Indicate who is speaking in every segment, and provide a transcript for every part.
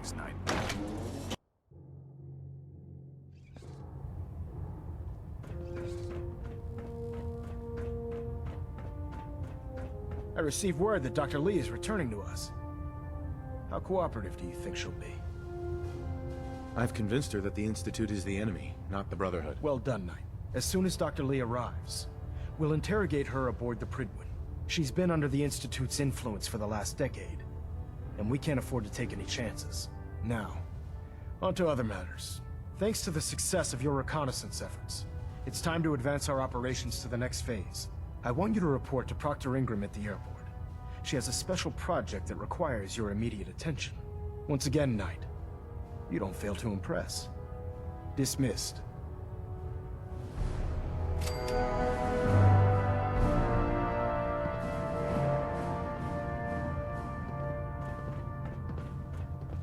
Speaker 1: Thanks, Knight.
Speaker 2: I received word that Dr. Li is returning to us. How cooperative do you think she'll be?
Speaker 3: I've convinced her that the Institute is the enemy, not the Brotherhood.
Speaker 2: Well done, Knight. As soon as Dr. Li arrives, we'll interrogate her aboard the Pridwin. She's been under the Institute's influence for the last decade, and we can't afford to take any chances. Now, on to other matters. Thanks to the success of your reconnaissance efforts, it's time to advance our operations to the next phase. I want you to report to Proctor Ingram at the airport. She has a special project that requires your immediate attention. Once again, Knight, you don't fail to impress. Dismissed.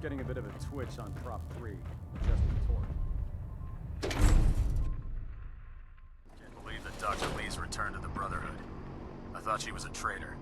Speaker 4: Getting a bit of a twitch on prop 3. Adjusting torque.
Speaker 1: Can't believe that Dr. Li's returned to the Brotherhood. I thought she was a traitor.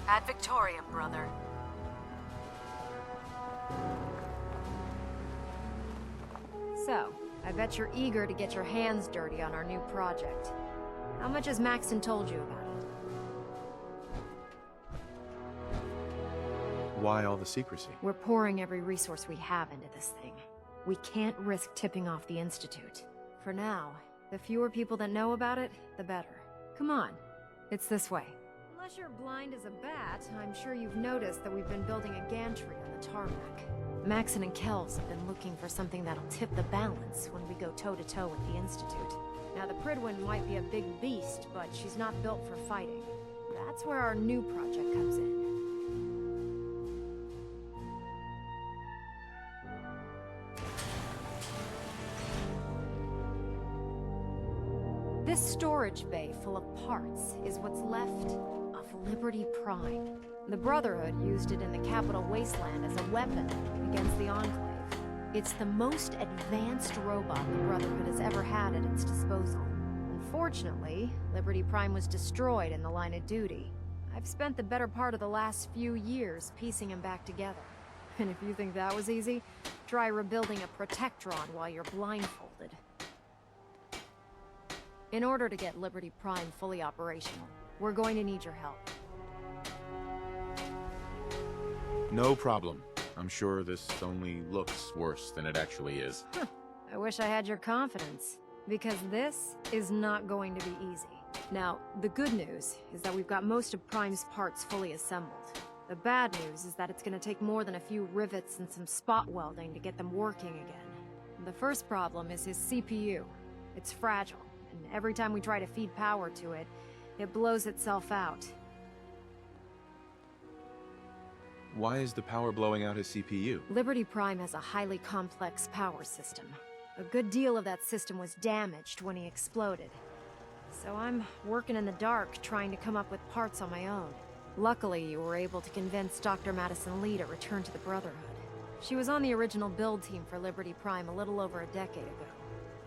Speaker 5: Ad Victoriam, brother. So, I bet you're eager to get your hands dirty on our new project. How much has Maxon told you about it?
Speaker 3: Why all the secrecy?
Speaker 5: We're pouring every resource we have into this thing. We can't risk tipping off the Institute. For now, the fewer people that know about it, the better. Come on, it's this way. Unless you're blind as a bat, I'm sure you've noticed that we've been building a gantry on the tarmac. Maxon and Kells have been looking for something that'll tip the balance when we go toe-to-toe with the Institute. Now, the Pridwin might be a big beast, but she's not built for fighting. That's where our new project comes in. This storage bay full of parts is what's left of Liberty Prime. The Brotherhood used it in the Capital Wasteland as a weapon against the Enclave. It's the most advanced robot the Brotherhood has ever had at its disposal. Unfortunately, Liberty Prime was destroyed in the line of duty. I've spent the better part of the last few years piecing him back together. And if you think that was easy, try rebuilding a Protectron while you're blindfolded. In order to get Liberty Prime fully operational, we're going to need your help.
Speaker 3: No problem. I'm sure this only looks worse than it actually is.
Speaker 5: I wish I had your confidence, because this is not going to be easy. Now, the good news is that we've got most of Prime's parts fully assembled. The bad news is that it's going to take more than a few rivets and some spot welding to get them working again. The first problem is his CPU. It's fragile. And every time we try to feed power to it, it blows itself out.
Speaker 3: Why is the power blowing out his CPU?
Speaker 5: Liberty Prime has a highly complex power system. A good deal of that system was damaged when he exploded. So I'm working in the dark, trying to come up with parts on my own. Luckily, you were able to convince Dr. Madison Li to return to the Brotherhood. She was on the original build team for Liberty Prime a little over a decade ago.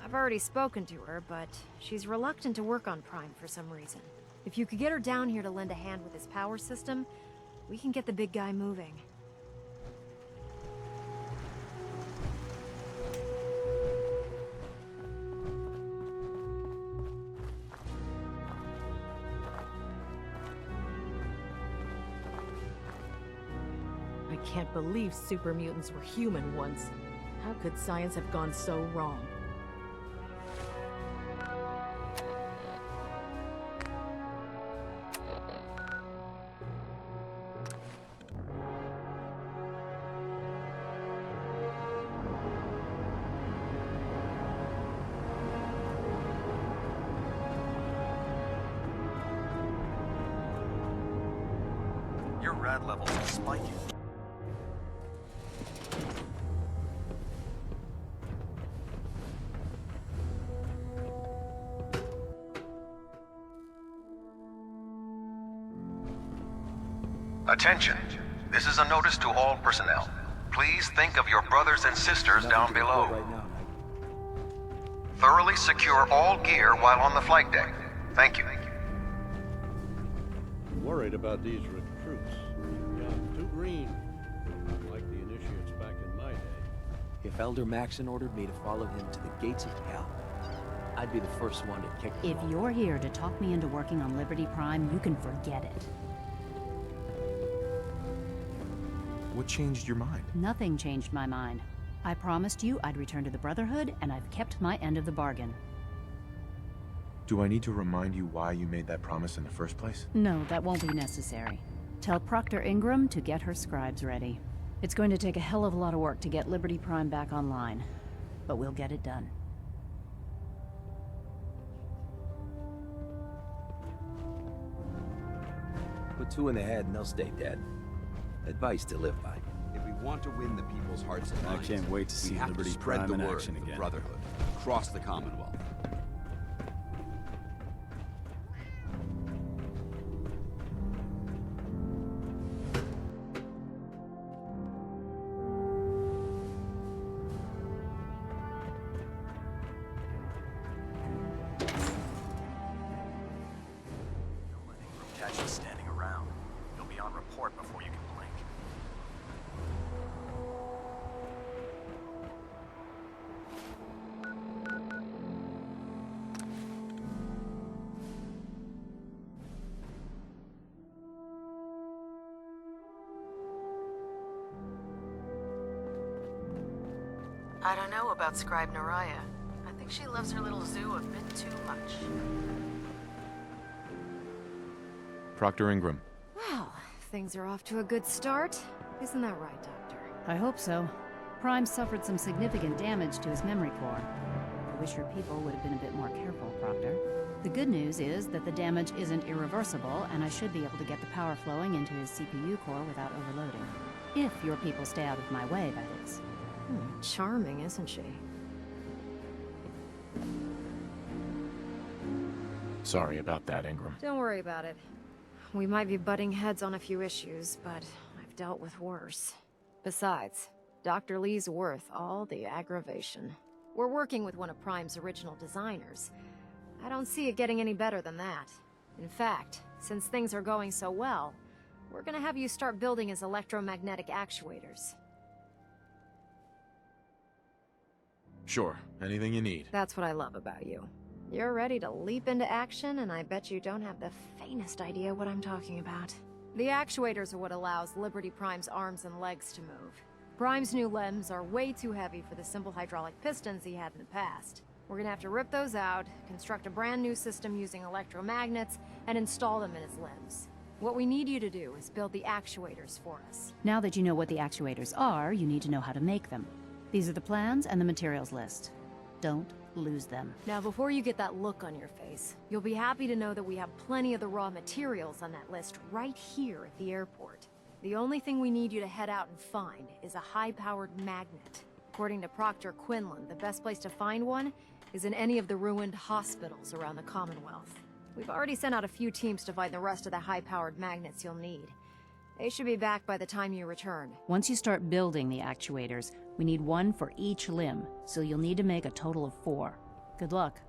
Speaker 5: I've already spoken to her, but she's reluctant to work on Prime for some reason. If you could get her down here to lend a hand with his power system, we can get the big guy moving.
Speaker 6: I can't believe super mutants were human once. How could science have gone so wrong?
Speaker 1: Your rad levels are spiking.
Speaker 7: Attention. This is a notice to all personnel. Please think of your brothers and sisters down below. Thoroughly secure all gear while on the flight deck. Thank you.
Speaker 8: I'm worried about these recruits. Young, too green. Not like the initiates back in my day.
Speaker 9: If Elder Maxon ordered me to follow him to the gates of hell, I'd be the first one to kick them
Speaker 10: If
Speaker 9: off.
Speaker 10: you're here to talk me into working on Liberty Prime, you can forget it.
Speaker 3: What changed your mind?
Speaker 10: Nothing changed my mind. I promised you I'd return to the Brotherhood, and I've kept my end of the bargain.
Speaker 3: Do I need to remind you why you made that promise in the first place?
Speaker 10: No, that won't be necessary. Tell Proctor Ingram to get her scribes ready. It's going to take a hell of a lot of work to get Liberty Prime back online, but we'll get it done.
Speaker 9: Put two in the head and they'll stay dead. Advice to live by.
Speaker 11: If we want to win the people's hearts and
Speaker 4: I
Speaker 11: minds,
Speaker 4: can't wait to see
Speaker 11: we have
Speaker 4: Liberty
Speaker 11: to spread
Speaker 4: Prime
Speaker 11: the
Speaker 4: in
Speaker 11: word
Speaker 4: action
Speaker 11: of the
Speaker 4: again.
Speaker 11: Brotherhood across the Commonwealth.
Speaker 1: Don't let Ingram catch you standing around. You'll be on report before you can blink.
Speaker 6: I don't know about Scribe Naraya. I think she loves her little zoo a bit too much.
Speaker 3: Proctor Ingram.
Speaker 5: Well, things are off to a good start. Isn't that right, Doctor?
Speaker 10: I hope so. Prime suffered some significant damage to his memory core. I wish your people would have been a bit more careful, Proctor. The good news is that the damage isn't irreversible, and I should be able to get the power flowing into his CPU core without overloading. If your people stay out of my way, that is.
Speaker 5: Charming, isn't she?
Speaker 3: Sorry about that, Ingram.
Speaker 5: Don't worry about it. We might be butting heads on a few issues, but I've dealt with worse. Besides, Dr. Li's worth all the aggravation. We're working with one of Prime's original designers. I don't see it getting any better than that. In fact, since things are going so well, we're gonna have you start building his electromagnetic actuators.
Speaker 3: Sure, anything you need.
Speaker 5: That's what I love about you. You're ready to leap into action, and I bet you don't have the faintest idea what I'm talking about. The actuators are what allows Liberty Prime's arms and legs to move. Prime's new limbs are way too heavy for the simple hydraulic pistons he had in the past. We're gonna have to rip those out, construct a brand new system using electromagnets, and install them in his limbs. What we need you to do is build the actuators for us.
Speaker 10: Now that you know what the actuators are, you need to know how to make them. These are the plans and the materials list. Don't lose them.
Speaker 5: Now, before you get that look on your face, you'll be happy to know that we have plenty of the raw materials on that list right here at the airport. The only thing we need you to head out and find is a high-powered magnet. According to Proctor Quinlan, the best place to find one is in any of the ruined hospitals around the Commonwealth. We've already sent out a few teams to find the rest of the high-powered magnets you'll need. They should be back by the time you return.
Speaker 10: Once you start building the actuators, we need one for each limb, so you'll need to make a total of 4. Good luck.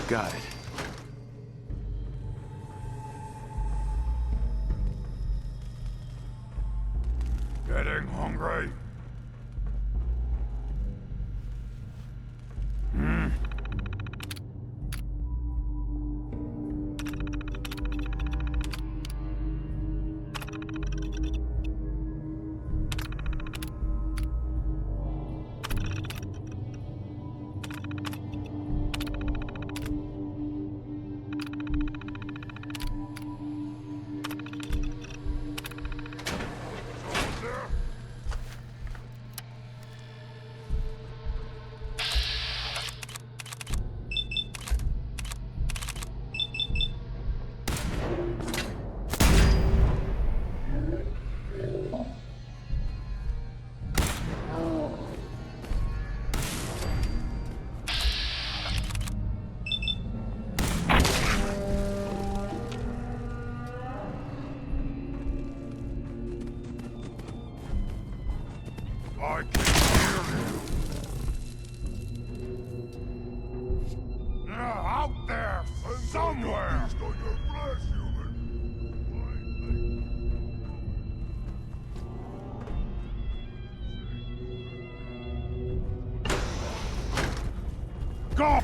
Speaker 3: Got it.
Speaker 12: Getting hungry? I can hear you. Out there, somewhere. Go!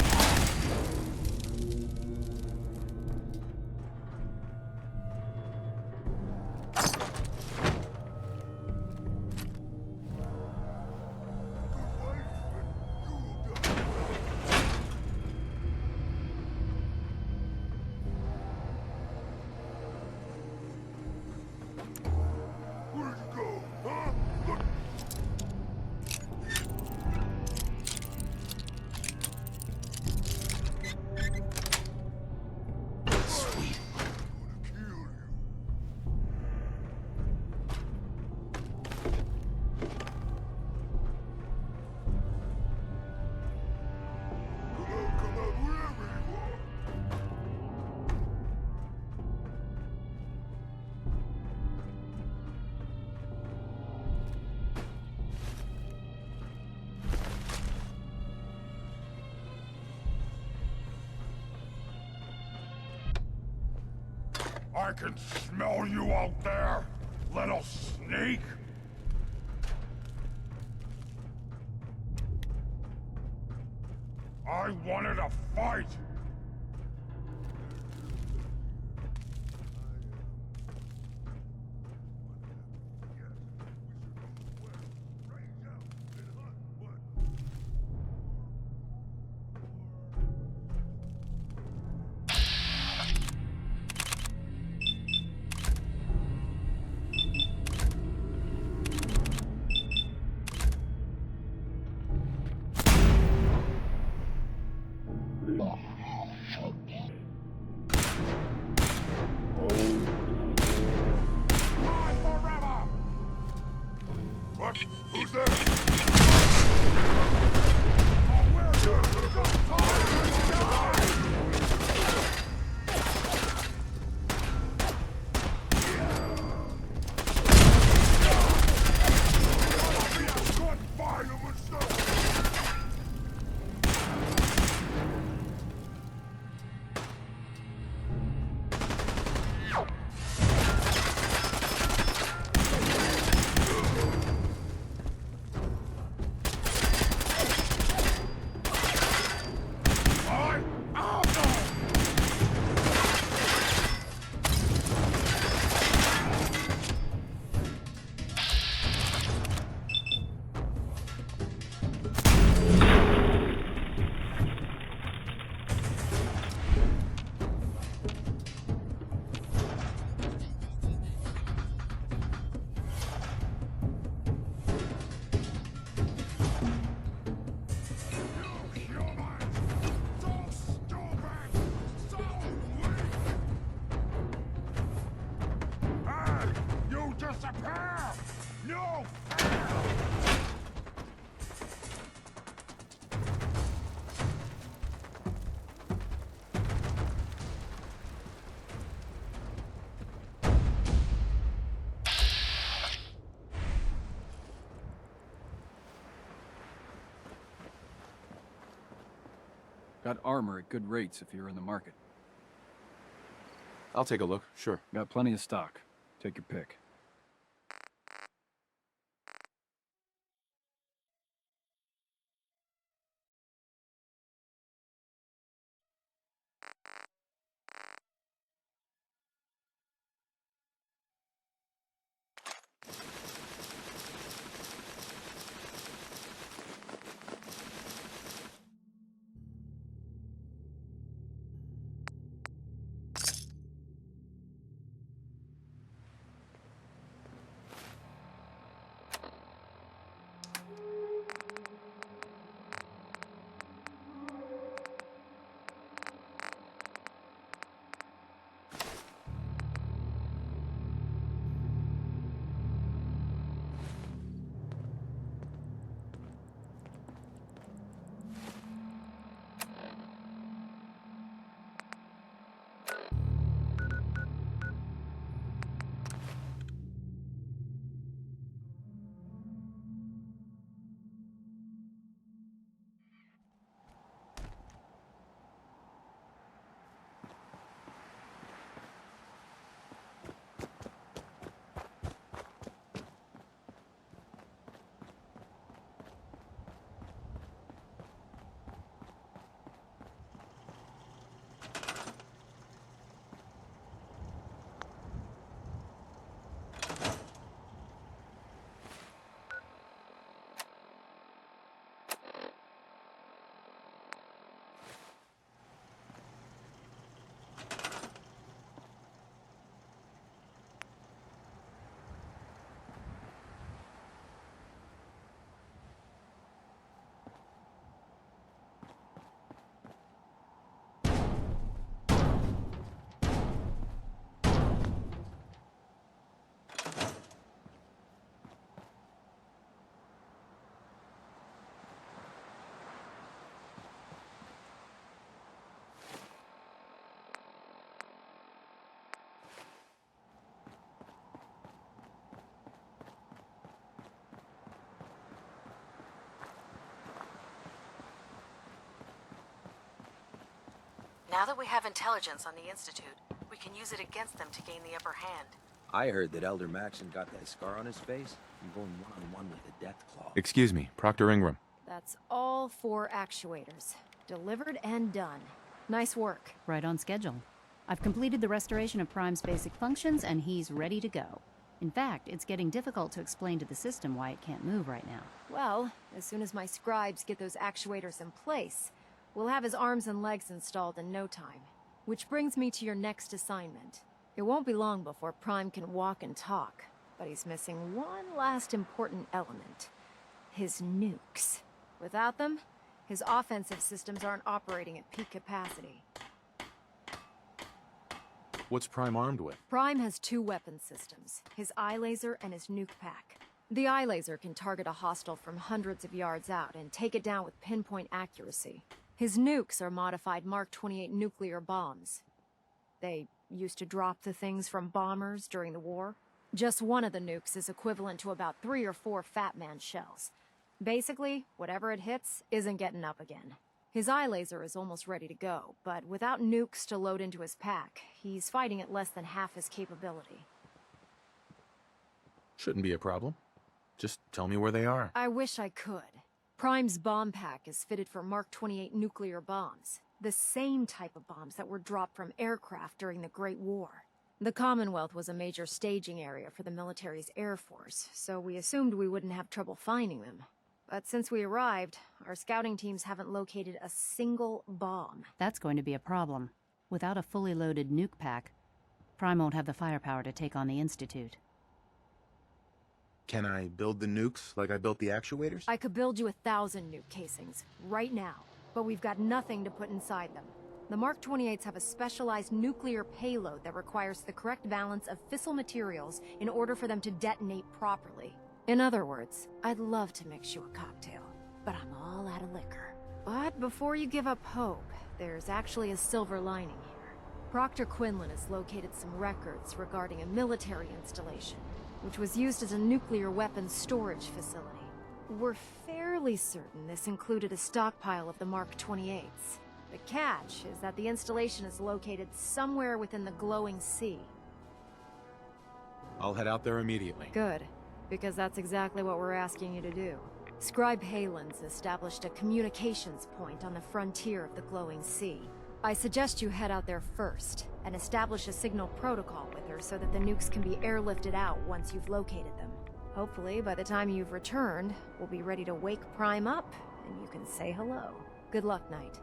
Speaker 12: I can smell you out there, little sneak! I wanted a fight!
Speaker 13: Got armor at good rates if you're in the market.
Speaker 3: I'll take a look, sure.
Speaker 13: Got plenty of stock. Take your pick.
Speaker 6: Now that we have intelligence on the Institute, we can use it against them to gain the upper hand.
Speaker 9: I heard that Elder Maxon got that scar on his face from going one-on-one with the Deathclaw.
Speaker 3: Excuse me, Proctor Ingram.
Speaker 5: That's all 4 actuators. Delivered and done. Nice work.
Speaker 10: Right on schedule. I've completed the restoration of Prime's basic functions, and he's ready to go. In fact, it's getting difficult to explain to the system why it can't move right now.
Speaker 5: Well, as soon as my scribes get those actuators in place, we'll have his arms and legs installed in no time. Which brings me to your next assignment. It won't be long before Prime can walk and talk, but he's missing one last important element. His nukes. Without them, his offensive systems aren't operating at peak capacity.
Speaker 3: What's Prime armed with?
Speaker 5: Prime has 2 weapon systems, his eye laser and his nuke pack. The eye laser can target a hostile from hundreds of yards out and take it down with pinpoint accuracy. His nukes are modified Mark 28 nuclear bombs. They used to drop the things from bombers during the war. Just one of the nukes is equivalent to about 3 or 4 Fat Man shells. Basically, whatever it hits isn't getting up again. His eye laser is almost ready to go, but without nukes to load into his pack, he's fighting at less than half his capability.
Speaker 3: Shouldn't be a problem. Just tell me where they are.
Speaker 5: I wish I could. Prime's bomb pack is fitted for Mark 28 nuclear bombs, the same type of bombs that were dropped from aircraft during the Great War. The Commonwealth was a major staging area for the military's air force, so we assumed we wouldn't have trouble finding them. But since we arrived, our scouting teams haven't located a single bomb.
Speaker 10: That's going to be a problem. Without a fully loaded nuke pack, Prime won't have the firepower to take on the Institute.
Speaker 3: Can I build the nukes like I built the actuators?
Speaker 5: I could build you 1,000 nuke casings, right now, but we've got nothing to put inside them. The Mark 28s have a specialized nuclear payload that requires the correct balance of fissile materials in order for them to detonate properly. In other words, I'd love to mix you a cocktail, but I'm all out of liquor. But before you give up hope, there's actually a silver lining here. Proctor Quinlan has located some records regarding a military installation, which was used as a nuclear weapons storage facility. We're fairly certain this included a stockpile of the Mark 28s. The catch is that the installation is located somewhere within the glowing sea.
Speaker 3: I'll head out there immediately.
Speaker 5: Good, because that's exactly what we're asking you to do. Scribe Haylen's established a communications point on the frontier of the glowing sea. I suggest you head out there first, and establish a signal protocol with her so that the nukes can be airlifted out once you've located them. Hopefully, by the time you've returned, we'll be ready to wake Prime up, and you can say hello. Good luck, Knight.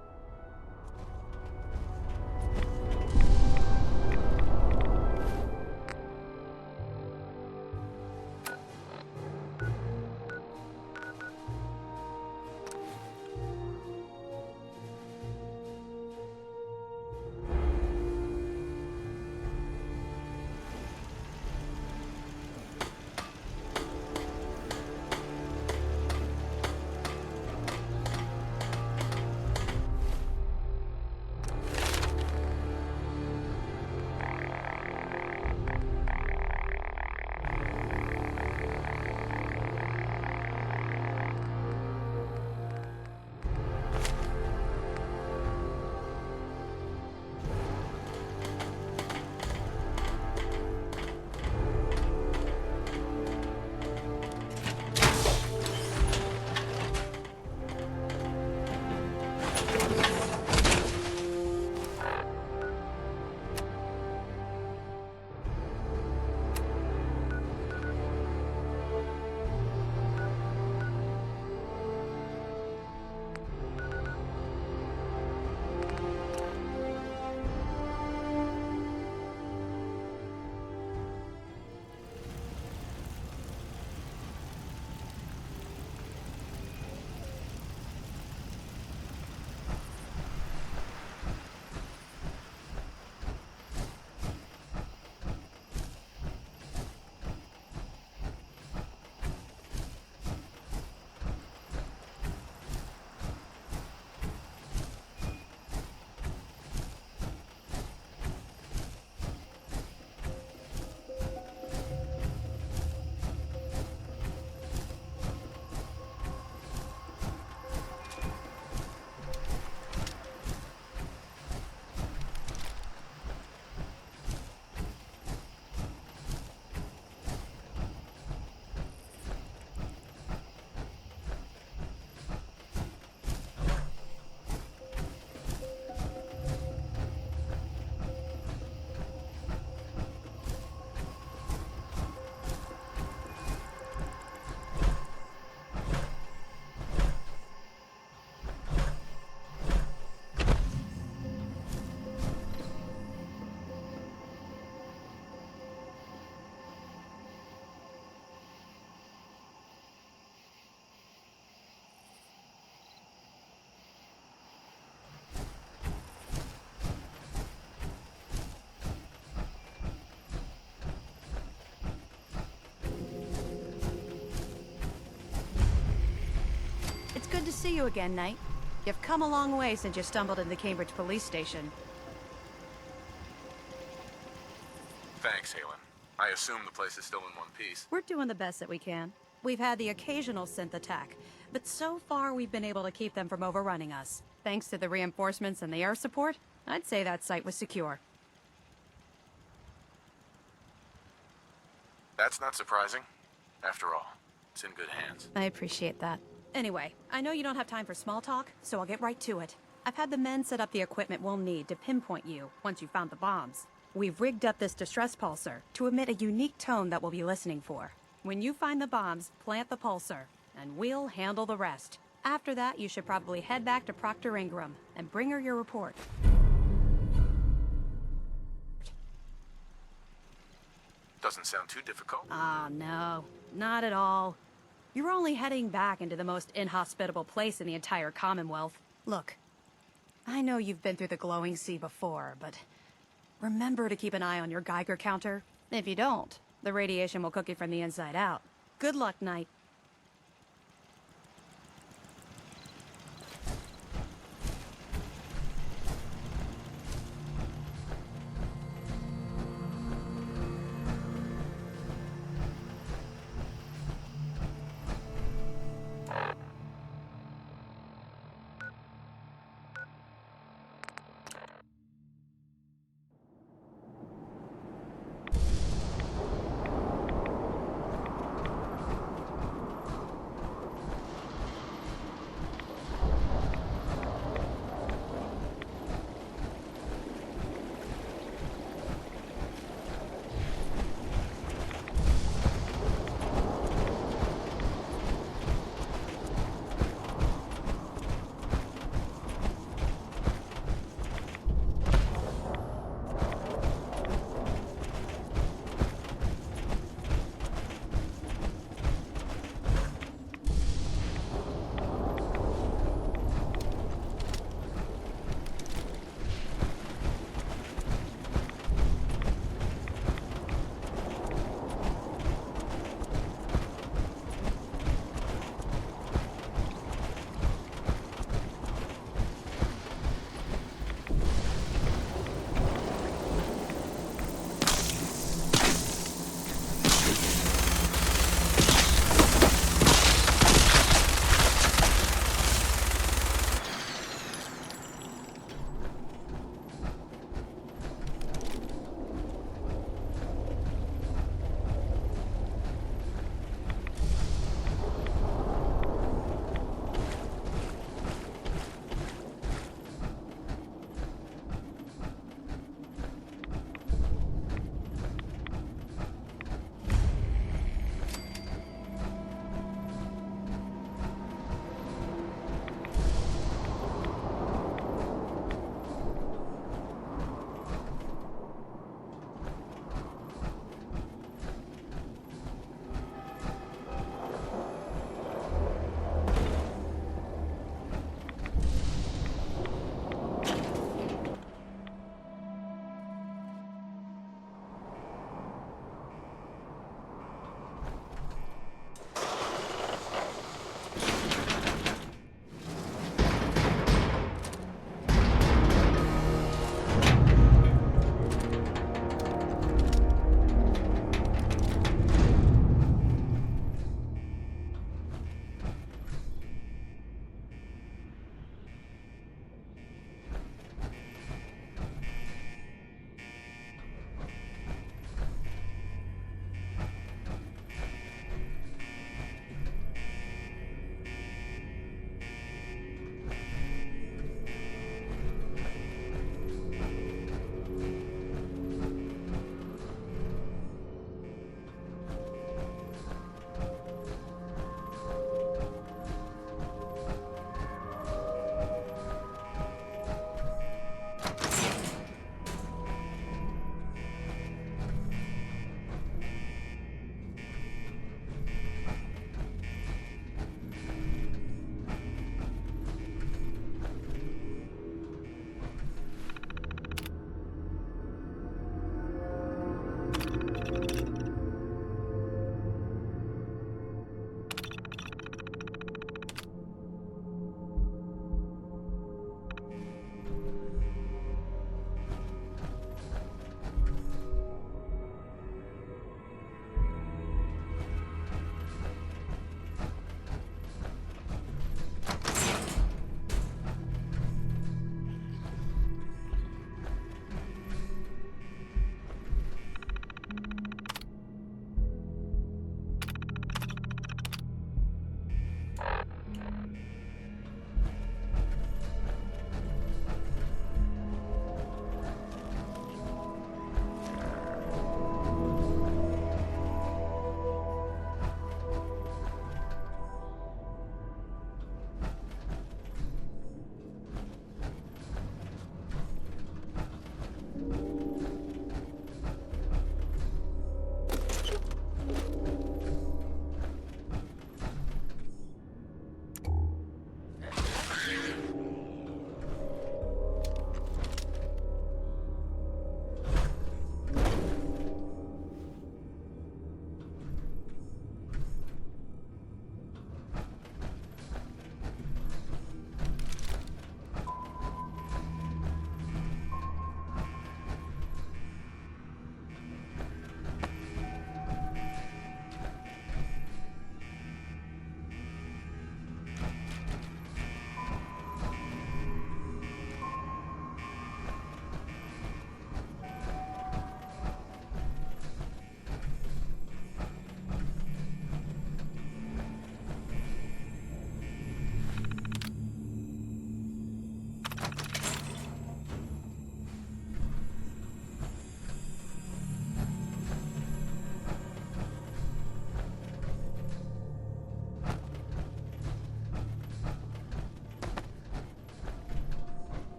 Speaker 14: Good to see you again, Knight. You've come a long way since you stumbled into the Cambridge police station.
Speaker 3: Thanks, Haylen. I assume the place is still in one piece.
Speaker 14: We're doing the best that we can. We've had the occasional synth attack, but so far we've been able to keep them from overrunning us. Thanks to the reinforcements and the air support, I'd say that site was secure.
Speaker 3: That's not surprising. After all, it's in good hands.
Speaker 14: I appreciate that. Anyway, I know you don't have time for small talk, so I'll get right to it. I've had the men set up the equipment we'll need to pinpoint you once you've found the bombs. We've rigged up this distress pulsar to emit a unique tone that we'll be listening for. When you find the bombs, plant the pulsar, and we'll handle the rest. After that, you should probably head back to Proctor Ingram and bring her your report.
Speaker 3: Doesn't sound too difficult.
Speaker 14: Ah, no. Not at all. You're only heading back into the most inhospitable place in the entire Commonwealth. Look, I know you've been through the glowing sea before, but remember to keep an eye on your Geiger counter. If you don't, the radiation will cook you from the inside out. Good luck, Knight.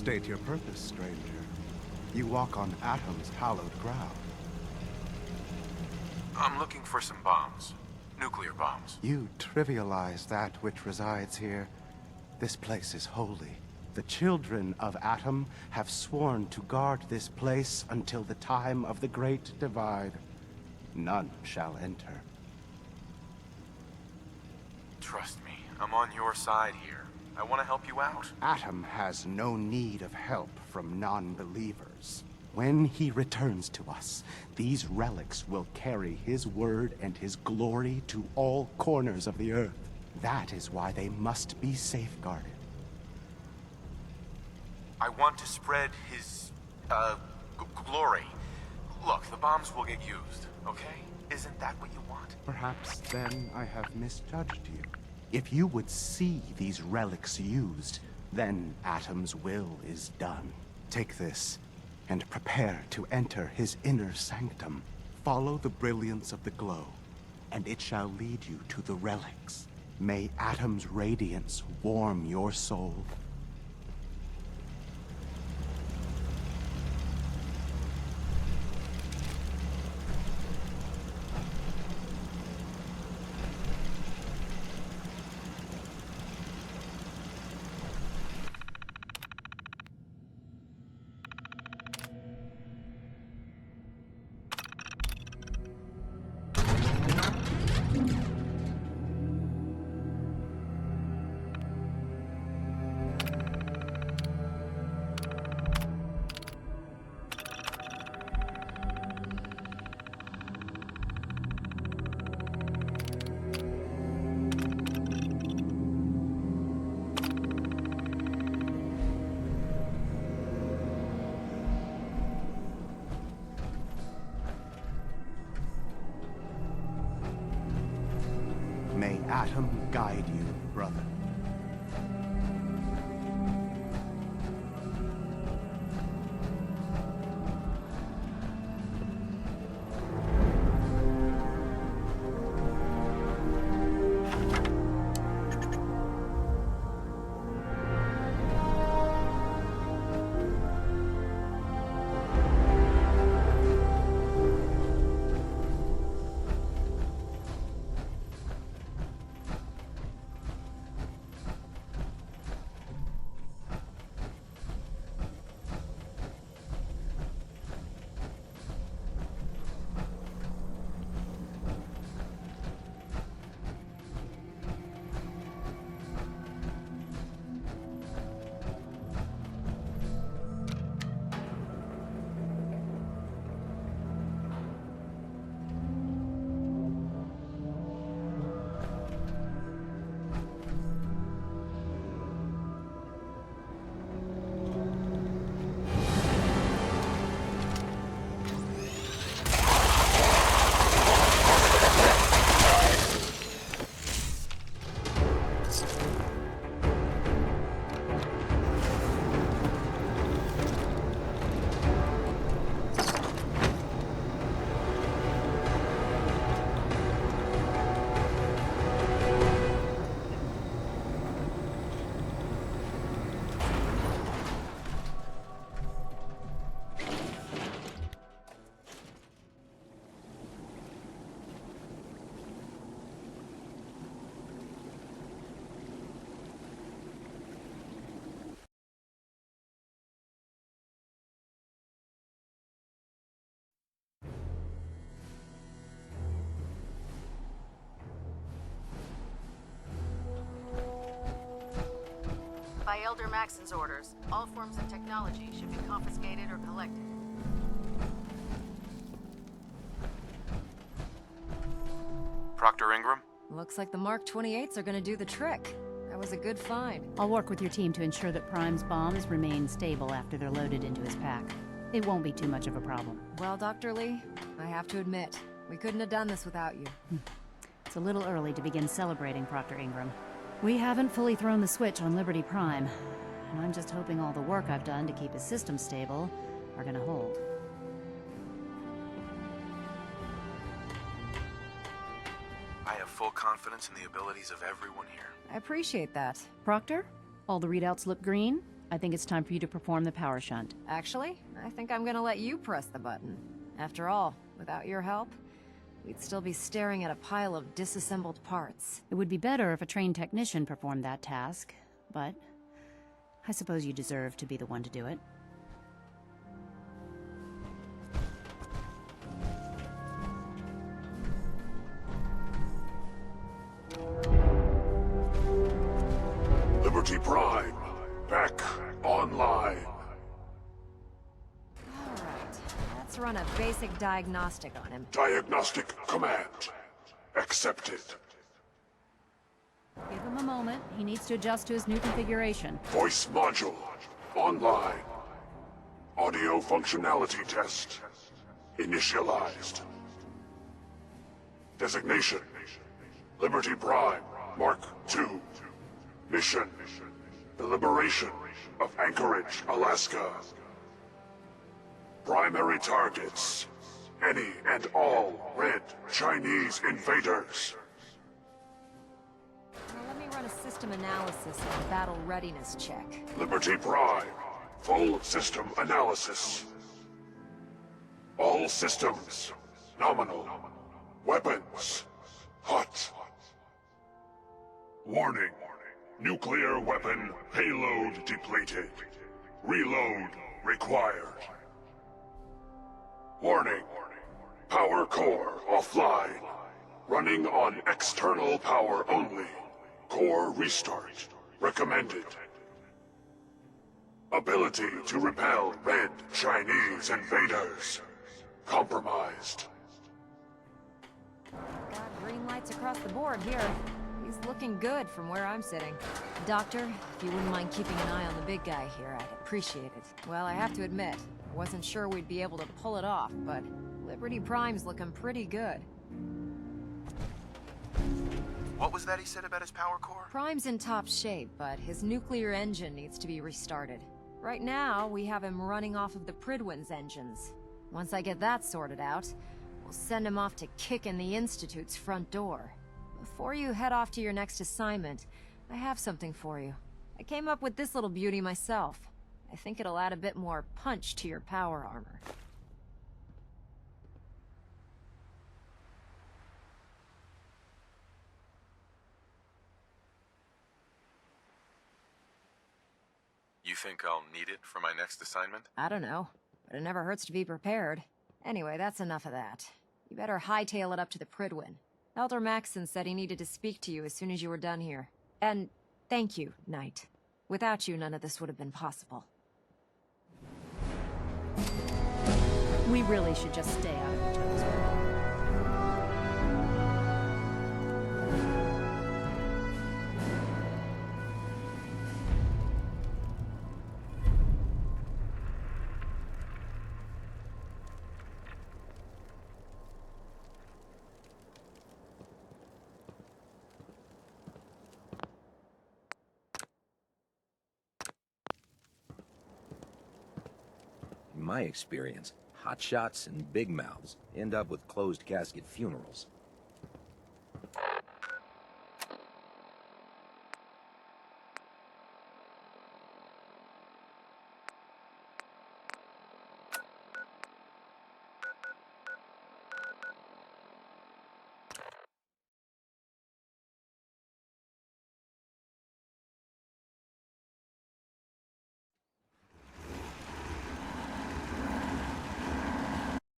Speaker 15: State your purpose, stranger. You walk on Atom's hallowed ground.
Speaker 3: I'm looking for some bombs. Nuclear bombs.
Speaker 15: You trivialize that which resides here. This place is holy. The children of Atom have sworn to guard this place until the time of the Great Divide. None shall enter.
Speaker 3: Trust me, I'm on your side here. I want to help you out.
Speaker 15: Atom has no need of help from non-believers. When he returns to us, these relics will carry his word and his glory to all corners of the earth. That is why they must be safeguarded.
Speaker 3: I want to spread his, glory. Look, the bombs will get used, okay? Isn't that what you want?
Speaker 15: Perhaps then I have misjudged you. If you would see these relics used, then Atom's will is done. Take this, and prepare to enter his inner sanctum. Follow the brilliance of the glow, and it shall lead you to the relics. May Atom's radiance warm your soul. May Atom guide you, brother.
Speaker 6: By Elder Maxon's orders, all forms of technology should be confiscated or collected.
Speaker 3: Proctor Ingram?
Speaker 5: Looks like the Mark 28s are gonna do the trick. That was a good find.
Speaker 10: I'll work with your team to ensure that Prime's bombs remain stable after they're loaded into his pack. It won't be too much of a problem.
Speaker 5: Well, Dr. Li, I have to admit, we couldn't have done this without you.
Speaker 10: It's a little early to begin celebrating, Proctor Ingram. We haven't fully thrown the switch on Liberty Prime, and I'm just hoping all the work I've done to keep his system stable are gonna hold.
Speaker 3: I have full confidence in the abilities of everyone here.
Speaker 5: I appreciate that.
Speaker 10: Proctor, all the readouts look green. I think it's time for you to perform the power shunt.
Speaker 5: Actually, I think I'm gonna let you press the button. After all, without your help, we'd still be staring at a pile of disassembled parts.
Speaker 10: It would be better if a trained technician performed that task, but I suppose you deserve to be the one to do it.
Speaker 12: Liberty Prime, back online.
Speaker 5: Alright, let's run a basic diagnostic on him.
Speaker 12: Diagnostic command accepted.
Speaker 10: Give him a moment. He needs to adjust to his new configuration.
Speaker 12: Voice module online. Audio functionality test initialized. Designation: Liberty Prime Mark II. Mission: the liberation of Anchorage, Alaska. Primary targets: any and all red Chinese invaders.
Speaker 5: Now let me run a system analysis and battle readiness check.
Speaker 12: Liberty Prime, full system analysis. All systems nominal. Weapons hot. Warning. Nuclear weapon payload depleted. Reload required. Warning. Power core offline. Running on external power only. Core restart recommended. Ability to repel red Chinese invaders compromised.
Speaker 5: Got green lights across the board here. He's looking good from where I'm sitting. Doctor, if you wouldn't mind keeping an eye on the big guy here, I'd appreciate it. Well, I have to admit, I wasn't sure we'd be able to pull it off, but Liberty Prime's looking pretty good.
Speaker 3: What was that he said about his power core?
Speaker 5: Prime's in top shape, but his nuclear engine needs to be restarted. Right now, we have him running off of the Pridwin's engines. Once I get that sorted out, we'll send him off to kick in the Institute's front door. Before you head off to your next assignment, I have something for you. I came up with this little beauty myself. I think it'll add a bit more punch to your power armor.
Speaker 3: You think I'll need it for my next assignment?
Speaker 5: I don't know, but it never hurts to be prepared. Anyway, that's enough of that. You better hightail it up to the Pridwin. Elder Maxson said he needed to speak to you as soon as you were done here. And thank you, Knight. Without you, none of this would have been possible.
Speaker 10: We really should just stay out of each other's way.
Speaker 9: In my experience, hotshots and big mouths end up with closed casket funerals.